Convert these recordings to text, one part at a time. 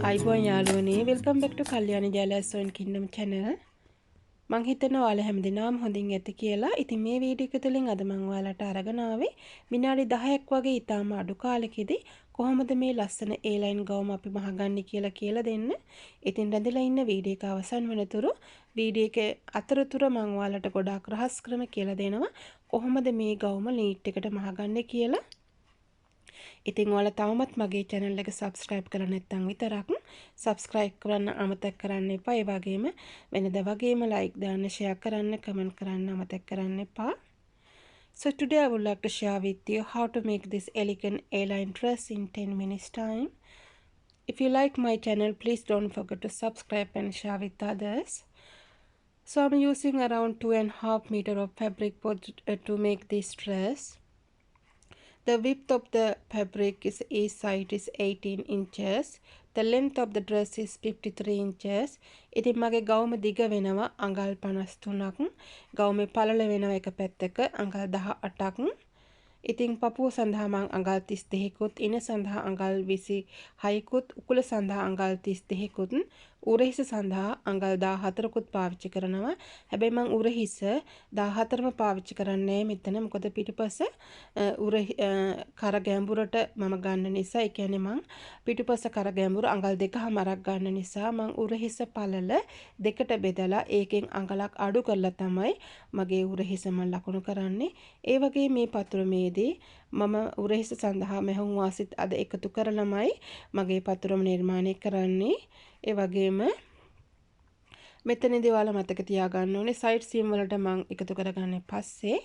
අයිබෝන් යාළුවනේ welcome back to Kalyani Jayalath and Kingdom channel. මං හිතනවා ඔයාලා හැමදෙනාම හොඳින් ඇති කියලා. ඉතින් මේ වීඩියෝ එක තුළින් අද මං ඔයාලට අරගෙන ආවේ විනාඩි 10ක් වගේ ඊටාම අඩු කාලෙකදී කොහොමද මේ ලස්සන A-line ගවුම අපි මහගන්නේ කියලා දෙන්න. ඉතින් රැඳිලා ඉන්න වීඩියෝ එක අවසන් වෙනතුරු වීඩියෝ එකේ අතරතුර මං ඔයාලට ගොඩාක් රහස් ක්‍රම කියලා දෙනවා. කොහොමද මේ ගවුම නීට් එකට මහගන්නේ කියලා. ඉතින් ඔයාලා තවමත් මගේ channel එක subscribe කරලා නැත්නම් විතරක් subscribe කරන්න අමතක කරන්න එපා. ඒ වගේම වෙනදා වගේම like දාන්න, share කරන්න, comment කරන්න අමතක කරන්න එපා. So today I would like to share with you how to make this elegant A-line dress in 10 minutes time. If you like my channel, please don't forget to subscribe and share with others. So I'm using around 2.5 meter of fabric to make this dress. The width of the fabric is each side is 18 inches. The length of the dress is 53 inches. ඉතින් මගේ ගවුම දිග වෙනවා අඟල් 53ක්. ගවුමේ පළල වෙනවා එක පැත්තක අඟල් 18ක්. ඉතින් පපුව සඳහා මම අඟල් 32කුත්, ඉන සඳහා අඟල් 26කුත්, උකුල සඳහා අඟල් 32කුත්, උරහිස සඳහා අඟල් 14කුත් පාවිච්චි කරනවා. හැබැයි මම උරහිස 14ම පාවිච්චි කරන්නේ මෙතන. මොකද පිටුපස කර ගැඹුරට මම ගන්න නිසා, ඒ කියන්නේ මම පිටුපස කර ගැඹුර අඟල් 2කමාරක් ගන්න නිසා මම උරහිස පළල දෙකට බෙදලා ඒකෙන් අඟලක් අඩු කරලා තමයි මගේ උරහිස මම ලකුණු කරන්නේ. ඒ වගේ මේ පතුරුමේදී මම උරහිස සඳහා මහුම් වාසිත් අද එකතු කරලමයි මගේ පතුරුම නිර්මාණය කරන්නේ. ඒ වගේම මෙතනදී ඔයාලා මතක තියාගන්න ඕනේ සයිඩ් සීම් වලට මම එකතු කරගන්නේ පස්සේ.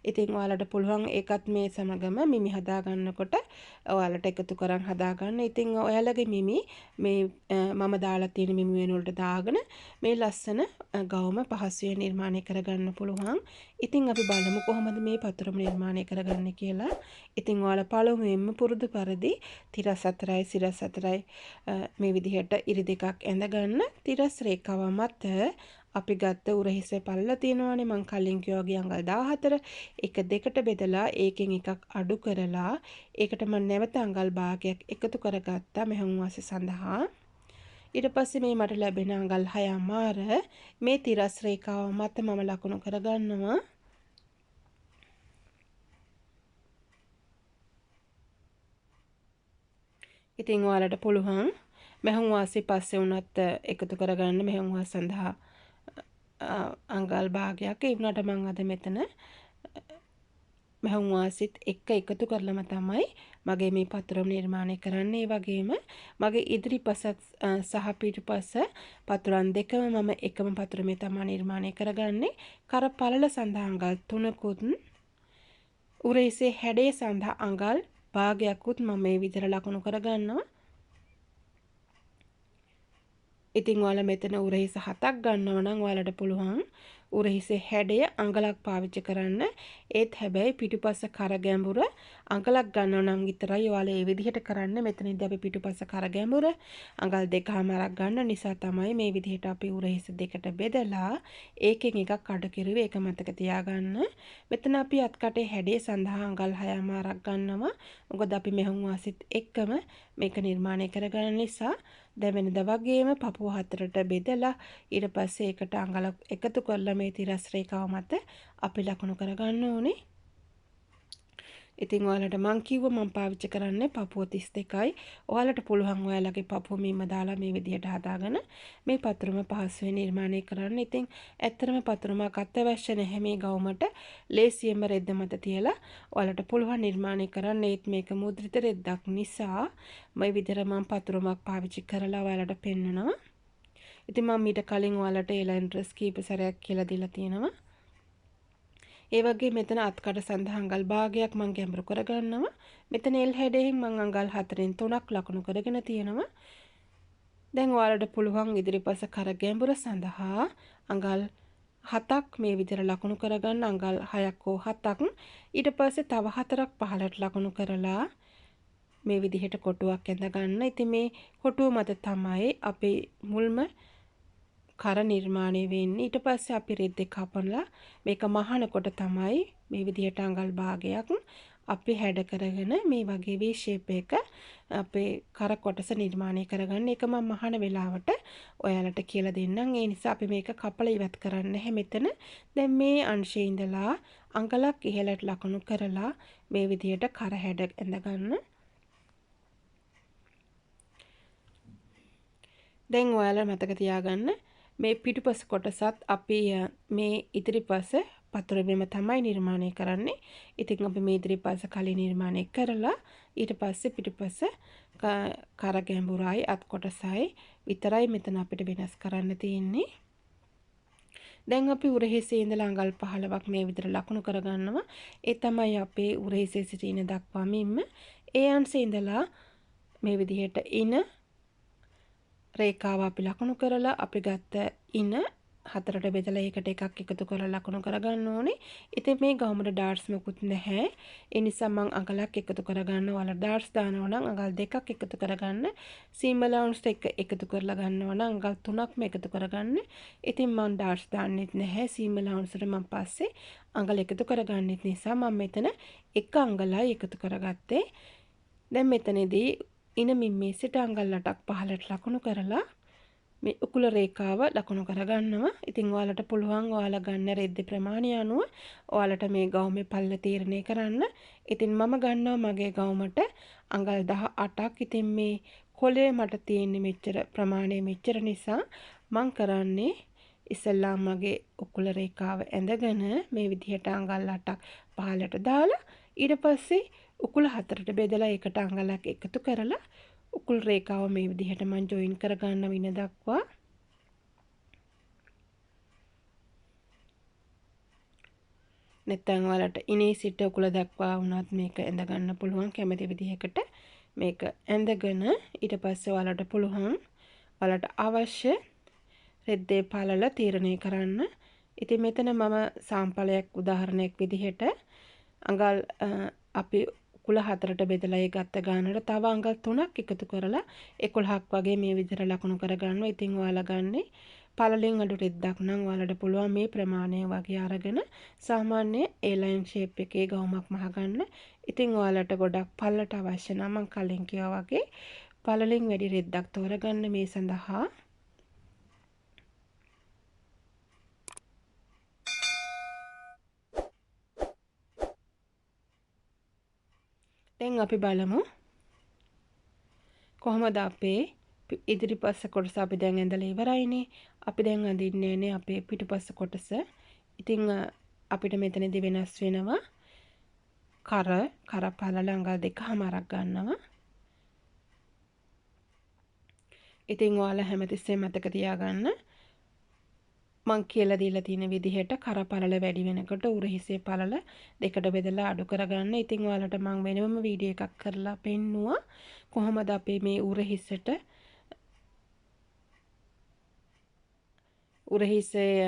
ඉතින් ඔයාලට පුළුවන් ඒකත් මේ සමගම මිමි හදා ගන්නකොට ඔයාලට එකතු කරන් හදා ගන්න. ඉතින් ඔයාලගේ මිමි මේ මම දාලා තියෙන මිමි වෙන වලට දාගෙන මේ ලස්සන ගවුම පහසුවෙන් නිර්මාණය කරගන්න පුළුවන්. ඉතින් අපි බලමු කොහොමද මේ පතුරුම නිර්මාණය කරගන්නේ කියලා. ඉතින් ඔයාලා පළමුවෙන්ම පුරුදු පරිදි තිරස් 4යි සිරස් 4යි මේ විදිහට ඉරි දෙකක් ඇඳ ගන්න. තිරස් රේඛාව මත අපි ගත්ත උරහිස පළල තියෙනවානේ මං කලින් කිව්වා වගේ අඟල් 14 එක දෙකට බෙදලා ඒකෙන් එකක් අඩු කරලා ඒකට මම නැවත අඟල් භාගයක් එකතු කරගත්තා මෙහුම් වාසි සඳහා. ඊට පස්සේ මේ මට ලැබෙන අඟල් 6මාර මේ තිරස් රේඛාව මත මම ලකුණු කරගන්නවා. ඉතින් ඔයාලට පුළුවන් මෙහුම් වාසි පස්සේ උනත් එකතු කරගන්න මෙහුම් වාසි සඳහා අඟල් භාගයක්. ඒ වුණාට මම අද මෙතන මහුම් වාසිත් එකතු කරලම තමයි මගේ මේ පතුරුම නිර්මාණය කරන්නේ. ඒ වගේම මගේ ඉදිරිපස සහ පිටුපස පතුරන් දෙකම මම එකම පතුරුමේ තමයි නිර්මාණය කරගන්නේ. කර පළල සඳහා අඟල් 3කුත්, උරහිසේ හැඩය සඳහා අඟල් භාගයක්කුත් මම මේ විදිහට ලකුණු කරගන්නවා. ඉතින් ඔයාලා මෙතන උරහිස 7ක් ගන්නවා නම් ඔයාලට පුළුවන් උරහිසේ හැඩය අඟලක් පාවිච්චි කරන්න. ඒත් හැබැයි පිටුපස කර ගැඹුර අඟලක් ගන්නවා නම් විතරයි ඔයාලා මේ විදිහට කරන්න. මෙතනදී අපි පිටුපස කර ගැඹුර අඟල් 2කමාරක් ගන්න නිසා තමයි මේ විදිහට අපි උරහිස දෙකට බෙදලා ඒකෙන් එකක් අඩු කරුවේ. ඒක මතක තියාගන්න. මෙතන අපි අත්කටේ හැඩය සඳහා අඟල් 6මාරක් ගන්නවා. මොකද අපි මෙහුම් වාසිත් එක්කම මේක නිර්මාණය කරගන්න නිසා දැන් වෙනදා වගේම පපුව හතරට බෙදලා ඊට පස්සේ ඒකට අඟලක් එකතු කරලා මේ තිරස් රේඛාව මත අපි ලකුණු කරගන්න ඕනේ. ඉතින් ඔයාලට මං කිව්ව මම පාවිච්චි කරන්නේ පපුව 32යි. ඔයාලට පුළුවන් ඔයාලගේ පපුව මෙන්න දාලා මේ විදිහට හදාගෙන මේ පතුරුම පහසුවෙන් නිර්මාණය කරන්න. ඉතින් ඇත්තටම පතුරුමක් අත්‍යවශ්‍ය නැහැ මේ ගවුමට. ලේසියෙන්ම රෙද්ද මත තියලා ඔයාලට පුළුවන් නිර්මාණය කරන්න. ඒත් මේක මුද්‍රිත රෙද්දක් නිසා මේ විදිහට මම පතුරුමක් පාවිච්චි කරලා ඔයාලට පෙන්නනවා. ඉතින් මම ඊට කලින් ඔයාලට A-line dress කීප සැරයක් කියලා දීලා තියෙනවා. ඒ වගේ මෙතන අත්කඩ සඳහා අඟල් භාගයක් මම ගැඹුරු කරගන්නවා. මෙතන L හැඩයෙන් මම අඟල් 4න් 3ක් ලකුණු කරගෙන තියෙනවා. දැන් ඔයාලට පුළුවන් ඉදිරිපස කර ගැඹුර සඳහා අඟල් 7ක් මේ විදිහට ලකුණු කරගන්න. අඟල් 6ක් හෝ 7ක්. ඊට පස්සේ තව 4ක් පහළට ලකුණු කරලා මේ විදිහට කොටුවක් ඇඳ ගන්න. ඉතින් මේ කොටුව මත තමයි අපේ මුල්ම කර නිර්මාණය වෙන්නේ. ඊට පස්සේ අපි රෙද්ද කපලා මේක මහනකොට තමයි මේ විදිහට අඟල් භාගයක් අපි හැඩ කරගෙන මේ වගේ V shape එක අපේ කර කොටස නිර්මාණය කරගන්න. ඒක මම අහන වෙලාවට ඔයාලට කියලා දෙන්නම්. ඒ නිසා අපි මේක කපලා ඉවත් කරන්න නැහැ මෙතන. දැන් මේ අංශයේ ඉඳලා අඟලක් ඉහළට ලකුණු කරලා මේ විදිහට කර හැඩ ඇඳ ගන්න. දැන් ඔයාලා මතක තියාගන්න මේ පිටුපස කොටසත් අපි මේ ඉදිරිපස පතුරෙම තමයි නිර්මාණය කරන්නේ. ඉතින් අපි මේ ඉදිරිපස කලින් නිර්මාණය කරලා ඊට පස්සේ පිටුපස කර ගැඹුරයි අත් කොටසයි විතරයි මෙතන අපිට වෙනස් කරන්න තියෙන්නේ. දැන් අපි උරහිසේ ඉඳලා අඟල් 15ක් මේ විදිහට ලකුණු කරගන්නවා. ඒ තමයි අපේ උරහිසේ සිටින දක්වා මෙන්න. ඒ අංශේ ඉඳලා මේ විදිහට ඉන රේඛාව අපි ලකුණු කරලා අපි ගත්ත ඉන හතරට බෙදලා ඒකට එකක් එකතු කරලා ලකුණු කරගන්න ඕනේ. ඉතින් මේ ගහමුඩ ඩාට්ස් මොකුත් නැහැ. ඒ නිසා මම අඟලක් එකතු කරගන්න ඔයාලා ඩාට්ස් දානවා නම් අඟල් දෙකක් එකතු කරගන්න. සීම ලවුන්ස් එක එකතු කරලා ගන්නවා නම් අඟල් තුනක්ම එකතු කරගන්න. ඉතින් මම ඩාට්ස් දාන්නෙත් නැහැ. සීම ලවුන්ස් වල මම පස්සේ අඟල් එකතු කරගන්නෙත් නිසා මම මෙතන එක අඟලයි එකතු කරගත්තේ. දැන් මෙතනදී ඉන මිම්මේ සිට අඟල් 8ක් පහළට ලකුණු කරලා මේ උකුල රේඛාව ලකුණු කරගන්නවා. ඉතින් ඔයාලට පුළුවන් ඔයාලා ගන්න රෙද්ද ප්‍රමාණය අනුව ඔයාලට මේ ගවුමේ පල්ල තීරණය කරන්න. ඉතින් මම ගන්නවා මගේ ගවුමට අඟල් 18ක්. ඉතින් මේ කොලේ මට තියෙන්නේ මෙච්චර ප්‍රමාණය මෙච්චර නිසා මම කරන්නේ ඉස්සෙල්ලා මගේ උකුල රේඛාව ඇඳගෙන මේ විදිහට අඟල් 8ක් පහළට දාලා ඊට පස්සේ උකුල හතරට බෙදලා ඒකට අඟලක් එකතු කරලා උකුල් රේඛාව මේ විදිහට මම ජොයින් කරගන්න වින දක්වා. නැත්නම් ඔයාලට ඉනේ සිට උකුල දක්වා වුණත් මේක ඇඳ ගන්න පුළුවන් කැමති විදිහකට මේක ඇඳගෙන ඊට පස්සේ ඔයාලට පුළුවන් ඔයාලට අවශ්‍ය රෙද්දේ පළල තීරණය කරන්න. ඉතින් මෙතන මම සාම්පලයක් උදාහරණයක් විදිහට අඟල් අපි උකුල හතරට බෙදලා ඒ ගත්ත ගානට තව අඟල් 3ක් එකතු කරලා 11ක් වගේ මේ විදිහට ලකුණු කරගන්නවා. ඉතින් ඔයාලා ගන්නේ පළලෙන් අඩු රෙද්දක් නම් ඔයාලට පුළුවන් මේ ප්‍රමාණය වගේ අරගෙන සාමාන්‍ය A-line shape එකේ ගවුමක් මහගන්න. ඉතින් ඔයාලට ගොඩක් පළලට අවශ්‍ය නම් මම කලින් කිව්වා වගේ පළලෙන් වැඩි රෙද්දක් තෝරගන්න මේ සඳහා. දැන් අපි බලමු කොහොමද අපේ ඉදිරිපස්ස කොටස අපි දැන් ඇඳලා ඉවරයිනේ. අපි දැන් අඳින්නේ අපේ පිටුපස්ස කොටස. ඉතින් අපිට මෙතනදී වෙනස් වෙනවා කර පළල අඟල් 2කමාරක් ගන්නවා. ඉතින් ඔයාලා හැමතිස්සෙම මතක තියාගන්න මං කියලා දීලා තියෙන විදිහට කර පළල වැඩි වෙනකොට උරහිසේ පළල දෙකට බෙදලා අඩු කරගන්න. ඉතින් ඔයාලට මං වෙනම වීඩියෝ එකක් කරලා පෙන්නුවා කොහොමද අපි මේ උරහිසේ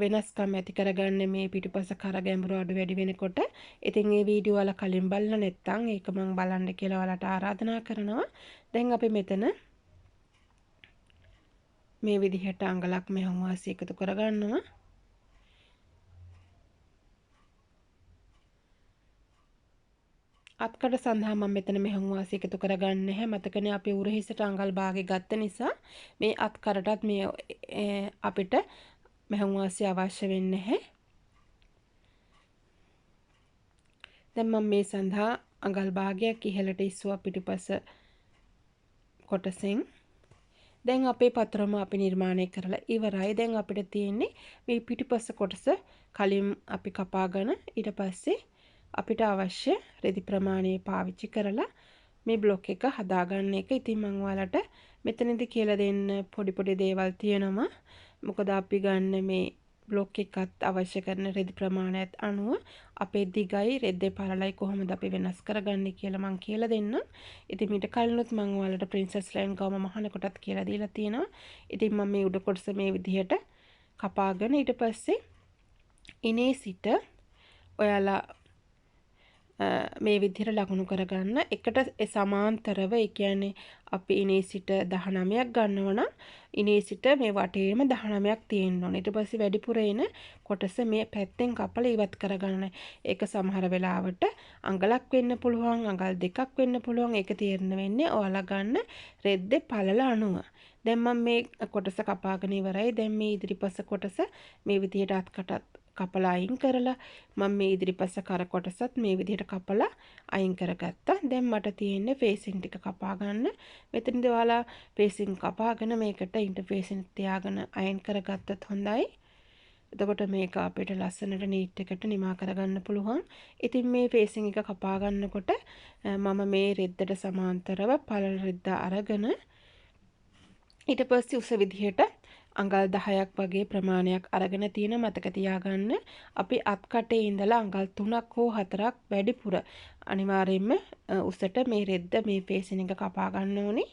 වෙනස්කම් ඇති කරගන්න මේ පිටුපස කර ගැඹුරු අඩු වැඩි වෙනකොට. ඉතින් මේ වීඩියෝ වල කලින් බලලා නැත්නම් ඒක මං බලන්න කියලා ඔයාලට ආරාධනා කරනවා. දැන් අපි මෙතන මේ විදිහට අඟලක් මෙහුම් වාසිය එකතු කරගන්නවා. අත්කඩ සඳහා මම මෙතන මෙහුම් වාසිය එකතු කරගන්නේ නැහැ. මතකනේ අපි උරහිසට අඟල් භාගය ගත්ත නිසා මේ අත්කඩටත් මේ අපිට මෙහුම් වාසිය අවශ්‍ය වෙන්නේ නැහැ. දැන් මම මේ සඳහා අඟල් භාගයක් ඉහළට ඉස්සුවා පිටුපස කොටසෙන්. දැන් අපේ පතරම අපි නිර්මාණය කරලා ඉවරයි. දැන් අපිට තියෙන්නේ මේ පිටුපස කොටස කලින් අපි කපාගෙන ඊට පස්සේ අපිට අවශ්‍ය රෙදි ප්‍රමාණය පාවිච්චි කරලා මේ බ්ලොක් එක හදාගන්න එක. ඉතින් මම ඔයාලට මෙතනදී කියලා දෙන්න පොඩි දේවල් තියෙනවා. මොකද අපි ගන්න මේ බ්ලොක් එකත් අවශ්‍ය කරන රෙදි ප්‍රමාණයත් අනුව අපේ දිගයි රෙද්දේ පළලයි කොහොමද අපි වෙනස් කරගන්නේ කියලා මම කියලා දෙන්නම්. ඉතින් මීට කලිනුත් මම ඔයාලට ප්‍රින්සස් ලයින් ගවම මහන කොටත් කියලා දීලා තියෙනවා. ඉතින් මම මේ උඩ කොටස මේ විදිහට කපාගෙන ඊට පස්සේ ඉනේ සිට ඔයාලා මේ විදිහට ලකුණු කරගන්න. එකට සමාන්තරව ඒ කියන්නේ අපි ඉනේ සිට 19ක් ගන්නවා නම් ඉනේ සිට මේ වටේම 19ක් තියෙන්න ඕනේ. ඊට පස්සේ වැඩිපුර එන කොටස මේ පැත්තෙන් කපලා ඉවත් කරගන්න. ඒක සමහර වෙලාවට අඟලක් වෙන්න පුළුවන්, අඟල් දෙකක් වෙන්න පුළුවන්. ඒක තීරණය වෙන්නේ ඔයාලා ගන්න රෙද්දේ පළල අනුව. දැන් මම මේ කොටස කපාගෙන ඉවරයි. දැන් මේ ඉදිරිපස කොටස මේ විදිහට අත්කටත් කපලා අයින් කරලා මම මේ ඉදිරිපස කර කොටසත් මේ විදිහට කපලා අයින් කරගත්තා. දැන් මට තියෙන්නේ ෆේසින් ටික කපා ගන්න. මෙතනදී ඔයාලා ෆේසින් කපාගෙන මේකට ඉන්ටර්ෆේසින් තියාගෙන අයින් කරගත්තත් හොඳයි. එතකොට මේක අපිට ලස්සනට නීට් එකට නිමා කරගන්න පුළුවන්. ඉතින් මේ ෆේසින් එක කපා ගන්නකොට මම මේ රෙද්දට සමාන්තරව පළල රෙද්ද අරගෙන ඊට පස්සේ උස විදිහට අඟල් 10ක් වගේ ප්‍රමාණයක් අරගෙන තියෙන මතක තියාගන්න. අපි අත්කටේ ඉඳලා අඟල් 3ක් හෝ 4ක් වැඩිපුර අනිවාර්යයෙන්ම උසට මේ රෙද්ද මේ ෆේසින් එක කපා ගන්න ඕනේ.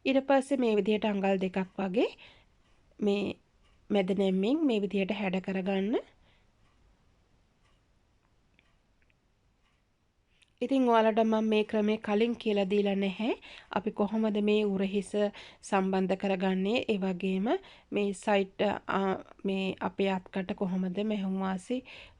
ඊට පස්සේ මේ විදිහට අඟල් 2ක් වගේ මේ මැද නැම්මින් මේ විදිහට හැඩ කරගන්න. ඉතින් ඔයාලට මම මේ ක්‍රමේ කලින් කියලා දීලා නැහැ. අපි කොහොමද මේ උරහිස සම්බන්ධ කරගන්නේ? ඒ වගේම මේ සයිඩ් මේ අපේ අත්කට කොහොමද මෙහුම් වාසි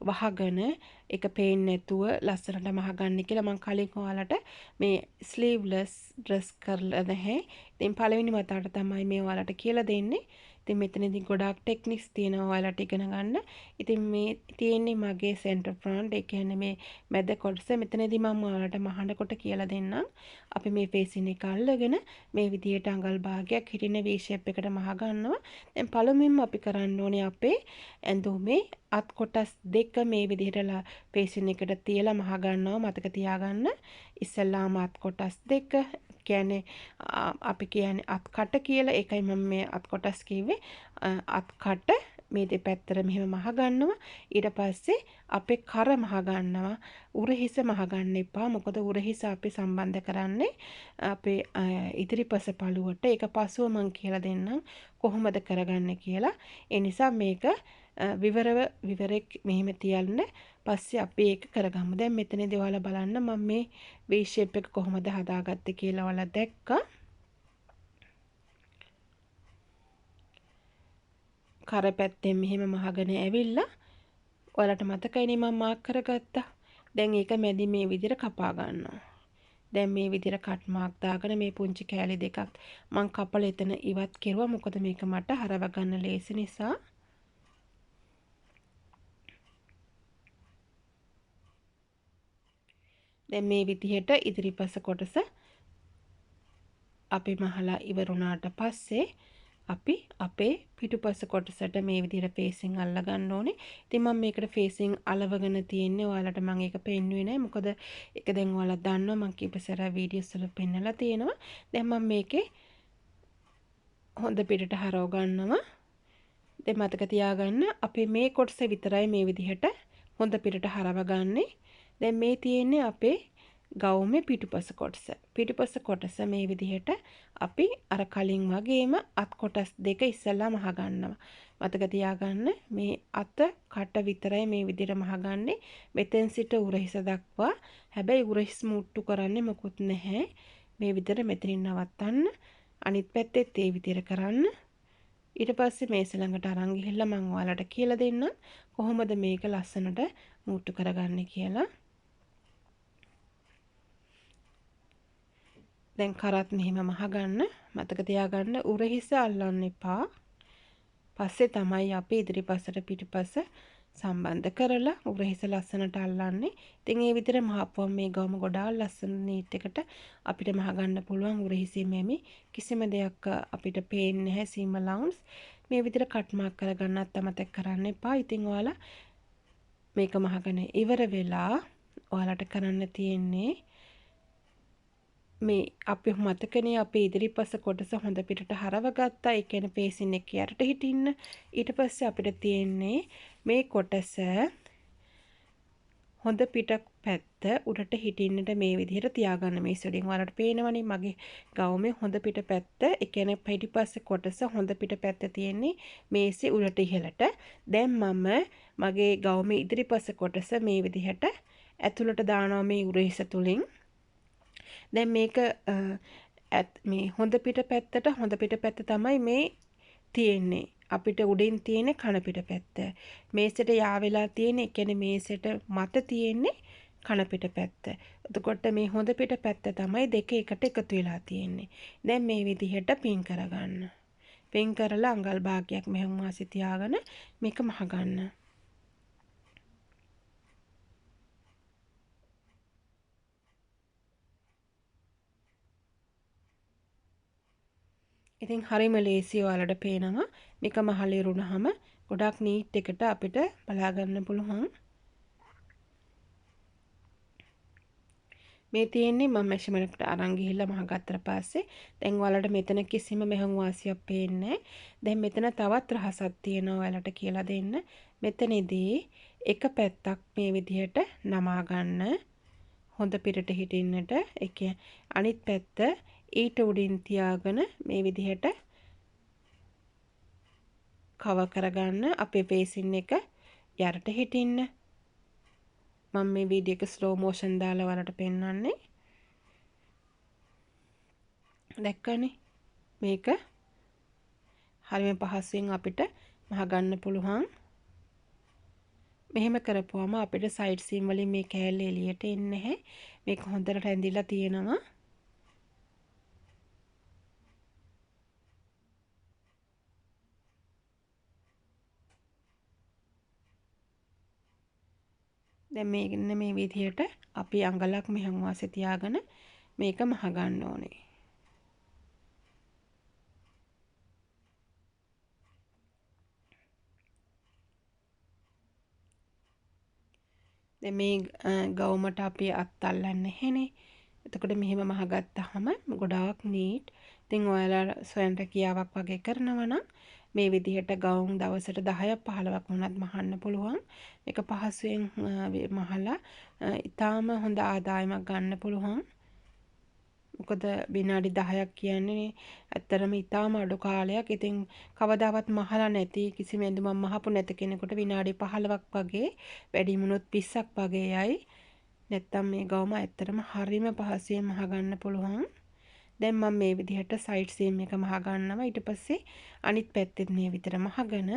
වහගෙන ඒක පේන්නේ නැතුව ලස්සනට මහගන්නේ කියලා මම කලින් ඔයාලට මේ ස්ලීව්ලස් ඩ්‍රෙස් කරලා නැහැ. ඉතින් පළවෙනි වතාවට තමයි මේ ඔයාලට කියලා දෙන්නේ. ඉතින් මෙතනදී ගොඩාක් ටෙක්නික්ස් තියෙනවා ඔයාලට ඉගෙන ගන්න. ඉතින් මේ තියෙන්නේ මගේ සෙන්ටර් ෆ්‍රන්ට් ඒ කියන්නේ මේ මැද කොටස. මෙතනදී මම ඔයාලට මහඬ කොට කියලා දෙන්නම්. අපි මේ ෆේසින් එක අල්ලගෙන මේ විදිහට අඟල් භාගයක් හිටින V shape එකට මහ ගන්නවා. දැන් පළමුවෙන්ම අපි කරන්න ඕනේ අපේ ඇඳුමේ අත් කොටස් දෙක මේ විදිහට ෆේසින් එකට තියලා මහ ගන්නවා. මතක තියාගන්න. ඉස්සෙල්ලාම අත් කොටස් දෙක කියන්නේ අපි කියන්නේ අත්කට කියලා. ඒකයි මම මේ අත් කොටස් කිව්වේ. අත්කට මේ දෙපැත්තට මෙහෙම මහ ගන්නවා. ඊට පස්සේ අපේ කර මහ ගන්නවා. උරහිස මහ ගන්න එපා. මොකද උරහිස අපි සම්බන්ධ කරන්නේ අපේ ඉදිරිපස පළුවට. ඒක පසුව මම කියලා දෙන්නම් කොහොමද කරගන්නේ කියලා. ඒ නිසා මේක විවරෙක් මෙහෙම තියන්න. පස්සේ අපි ඒක කරගමු. දැන් මෙතනදී ඔයාලා බලන්න මම මේ V shape එක කොහොමද හදාගත්තේ කියලා ඔයාලා දැක්කා. කර පැත්තෙන් මෙහෙම මහගෙන ඇවිල්ලා ඔයාලට මතකයිනේ මම මාක් කරගත්තා. දැන් ඒක මැදි මේ විදිහට කපා ගන්නවා. දැන් මේ විදිහට කට් මාක් දාගෙන මේ පුංචි කෑලි දෙකක් මම කපලා එතන ඉවත් කෙරුවා. මොකද මේක මට හරව ගන්න ලේසි නිසා. දැන් මේ විදිහට ඉදිරිපස කොටස අපි මහලා ඉවරුණාට පස්සේ අපි අපේ පිටුපස කොටසට මේ විදිහට ෆේසින් අල්ල ගන්න ඕනේ. ඉතින් මම මේකට ෆේසින් අලවගෙන තියෙන්නේ. ඔයාලට මම ඒක පෙන්වුවේ නැහැ. මොකද ඒක දැන් ඔයාලා දන්නවා මම කීපසර වීඩියෝස් වල පෙන්නලා තියෙනවා. දැන් මම මේකේ හොඳ පිටට හරව ගන්නවා. දැන් මතක තියාගන්න අපි මේ කොටස විතරයි මේ විදිහට හොඳ පිටට හරව ගන්නෙ. දැන් මේ තියෙන්නේ අපේ ගවුමේ පිටුපස කොටස. පිටුපස කොටස මේ විදිහට අපි අර කලින් වගේම අත් කොටස් දෙක ඉස්සෙල්ලා මහ ගන්නවා. මතක තියාගන්න මේ අත කට විතරයි මේ විදිහට මහගන්නේ. මෙතෙන් සිට උරහිස දක්වා. හැබැයි උරහිස් මුට්ටු කරන්නේ මොකුත් නැහැ. මේ විදිහට මෙතනින් නවත්තන්න. අනිත් පැත්තෙත් ඒ විදිහට කරන්න. ඊට පස්සේ මේස ළඟට අරන් ගිහිල්ලා මම ඔයාලට කියලා දෙන්නම් කොහොමද මේක ලස්සනට මුට්ටු කරගන්නේ කියලා. දැන් කරත් මෙහෙම මහගන්න. මතක තියාගන්න උරහිස අල්ලන්න එපා. පස්සේ තමයි අපි ඉදිරිපසට පිටිපස සම්බන්ධ කරලා උරහිස ලස්සනට අල්ලන්නේ. ඉතින් මේ විදිහට මහපුවම මේ ගවම ගොඩාක් ලස්සන නීට් එකට අපිට මහගන්න පුළුවන්. උරහිසින් මෙමි කිසිම දෙයක් අපිට පේන්නේ නැහැ. සීම ලවුන්ස් මේ විදිහට කට් මාක් කරගන්නත් අමතක කරන්න එපා. ඉතින් ඔයාලා මේක මහගෙන ඉවර වෙලා ඔයාලට කරන්න තියෙන්නේ මේ අපි මතකනේ අපේ ඉදිරිපස කොටස හොඳ පිටට හරව ගත්තා. ඒ කියන්නේ ෆේසින් එක යටට හිටින්න. ඊට පස්සේ අපිට තියෙන්නේ මේ කොටස හොඳ පිට පැත්ත උඩට හිටින්නට මේ විදිහට තියාගන්න. මේ සෙඩින් වලට පේනවනේ මගේ ගවුමේ හොඳ පිට පැත්ත. ඒ කියන්නේ පිටිපස්සේ කොටස හොඳ පිට පැත්ත තියෙන්නේ මේසේ උඩට ඉහළට. දැන් මම මගේ ගවුමේ ඉදිරිපස කොටස මේ විදිහට ඇතුළට දානවා මේ උරහිස තුලින්. දැන් මේක මේ හොඳ පිට පැත්ත තමයි මේ තියෙන්නේ. අපිට උඩින් තියෙන්නේ කන පිට පැත්ත. මේසෙට යාවෙලා තියෙන්නේ, ඒ කියන්නේ මේසෙට මත තියෙන්නේ කන පිට පැත්ත. එතකොට මේ හොඳ පිට පැත්ත තමයි දෙක එකට එකතු වෙලා තියෙන්නේ. දැන් මේ විදිහට පින් කරගන්න. පින් කරලා අඟල් භාගයක් මෙහෙම වාසි තියාගෙන මේක මහ ගන්න. ඉතින් හරිම ලේසි ඔයාලට පේනවා. මේක මහලිරුණාම ගොඩක් නීට් එකට අපිට බලා ගන්න පුළුවන්. මේ තියෙන්නේ මම මෙෂර්මන්ට් අරන් ගිහිල්ලා මහගත්තට පස්සේ දැන් ඔයාලට මෙතන කිසිම මෙහෙම වාසියක් පේන්නේ නැහැ. දැන් මෙතන තවත් රහසක් තියෙනවා ඔයාලට කියලා දෙන්න. මෙතනදී එක පැත්තක් මේ විදිහට නමා ගන්න. හොඳ පිටට හිටින්නට. ඒ අනිත් පැත්ත ඊට උඩින් තියාගෙන මේ විදිහට කවර් කරගන්න අපේ බේසින් එක යටට හිටින්න. මම මේ වීඩියෝ එක ස්ලෝ මෝෂන් දාලා වලට පෙන්වන්නේ. දැක්කනේ? මේක හරියම පහසුවෙන් අපිට මහ ගන්න පුළුවන්. මෙහෙම කරපුවම අපිට සයිඩ් සීම් වලින් මේ කෑල්ල එළියට එන්නේ නැහැ. මේක හොඳට රැඳිලා තියෙනවා. දැන් මේ විදිහට අපි අඟලක් මෙහෙම වාසේ තියාගෙන මේක මහ ගන්න ඕනේ. දැන් මේ ගවුමට අපි අත් අල්ලන්නේ නැහැනේ. එතකොට මෙහෙම මහ ගත්තාම ගොඩාක් නීට්. ඉතින් ඔයාලා සොයන් රැකියාවක් වගේ කරනවා නම් මේ විදිහට ගවුම් දවසට 10ක් 15ක් වුණත් මහන්න පුළුවන්. මේක පහසුවෙන් මහලා ඊටාම හොඳ ආදායමක් ගන්න පුළුවන්. මොකද විනාඩි 10ක් කියන්නේ ඇත්තරම ඊටාම අඩු කාලයක්. ඉතින් කවදාවත් මහලා නැති කිසිම ඇඳුමක් මහපු නැති කෙනෙකුට විනාඩි 15ක් වගේ වැඩි වුණොත් 20ක් වගේ යයි. නැත්තම් මේ ගවම ඇත්තරම හරිම පහසුවෙන් මහ ගන්න පුළුවන්. දැන් මම මේ විදිහට සයිඩ් සීම් එක මහ ගන්නවා. ඊට පස්සේ අනිත් පැත්තෙත් මේ විතර මහගෙන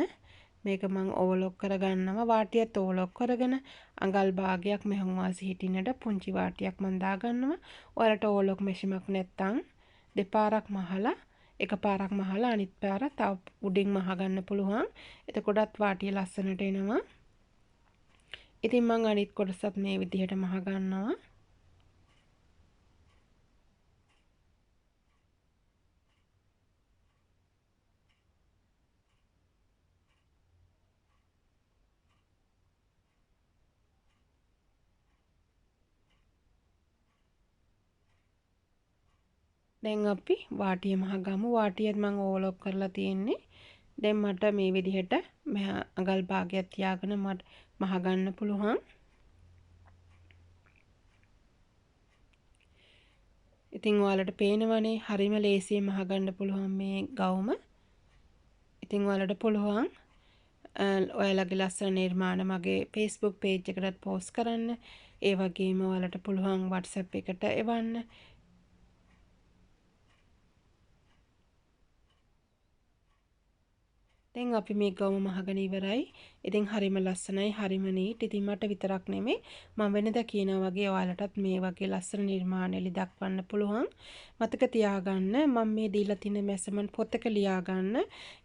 මේක මම ඕවර්ලොක් කරගන්නවා. වාටියත් ඕවර්ලොක් කරගෙන අඟල් භාගයක් මෙහෙම වාසි හිටින්නට පුංචි වාටියක් මම දාගන්නවා. ඔයාලට ඕවර්ලොක් මෙෂිමක් නැත්තම් දෙපාරක් මහලා එකපාරක් මහලා අනිත් පාර තව උඩින් මහ ගන්න පුළුවන්. එතකොටත් වාටිය ලස්සනට එනවා. ඉතින් මම අනිත් කොටසත් මේ විදිහට මහ ගන්නවා. දැන් අපි වාටිය මහ ගමු. වාටියත් මම ඕවර්ලොක් කරලා තියෙන්නේ. දැන් මට මේ විදිහට අඟල් භාගයක් තියාගෙන මට මහ ගන්න පුළුවන්. ඉතින් ඔයාලට පේනවනේ හරිම ලේසියෙන් මහ ගන්න පුළුවන් මේ ගවුම. ඉතින් ඔයාලට පුළුවන් ඔයාලගේ ලස්සන නිර්මාණ මගේ Facebook page එකකට post කරන්න. ඒ වගේම ඔයාලට පුළුවන් WhatsApp එකට එවන්න. දැන් අපි මේ ගවුම මහගෙන ඉවරයි. ඉතින් හරිම ලස්සනයි, හරිම නීට්. ඉතින් මට විතරක් නෙමෙයි මම වෙනදා කියනවා වගේ ඔයාලටත් මේ වගේ ලස්සන නිර්මාණ එලි දක්වන්න පුළුවන්. මතක තියාගන්න මම මේ දීලා තියෙන මෙසර්මන්ට් පොතක ලියා ගන්න.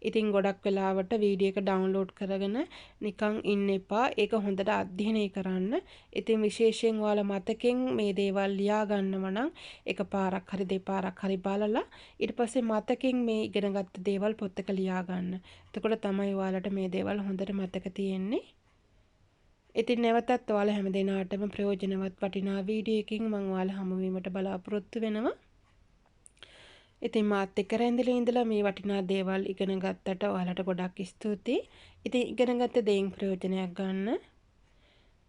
ඉතින් ගොඩක් වෙලාවට වීඩියෝ එක ඩවුන්ලෝඩ් කරගෙන නිකන් ඉන්න එපා. ඒක හොඳට අධ්‍යයනය කරන්න. ඉතින් විශේෂයෙන් ඔයාලා මතකෙන් මේ දේවල් ලියා ගන්නව නම් එකපාරක් හරි දෙපාරක් හරි බලලා ඊට පස්සේ මතකෙන් මේ ඉගෙනගත්ත දේවල් පොතක ලියා ගන්න. එතකොට තමයි ඔයාලට මේ දේවල් හොඳට මතක තියෙන්නේ. ඉතින් නැවතත් ඔයාලා හැමදෙනාටම ප්‍රයෝජනවත් වටිනා වීඩියෝ එකකින් මම ඔයාලා හමු වීමට බලාපොරොත්තු වෙනවා. ඉතින් මාත් එක්ක රැඳිලා ඉඳලා මේ වටිනා දේවල් ඉගෙන ගත්තට ඔයාලට ගොඩක් ස්තුතියි. ඉතින් ඉගෙනගත්ත දේෙන් ප්‍රයෝජනයක් ගන්න.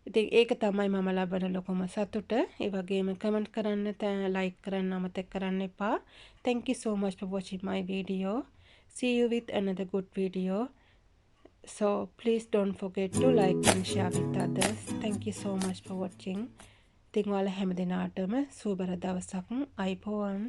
ඉතින් ඒක තමයි මම ලබන ලොකුම සතුට. ඒ වගේම කමෙන්ට් කරන්න, ලයික් කරන්න අමතක කරන්න එපා. Thank you so much for watching my video. See you with another good video. So please don't forget to like and share with others. Thank you so much for watching. ඉතින් ඔයාලා හැම දිනාටම සුබර දවසක් අයිබෝවන්.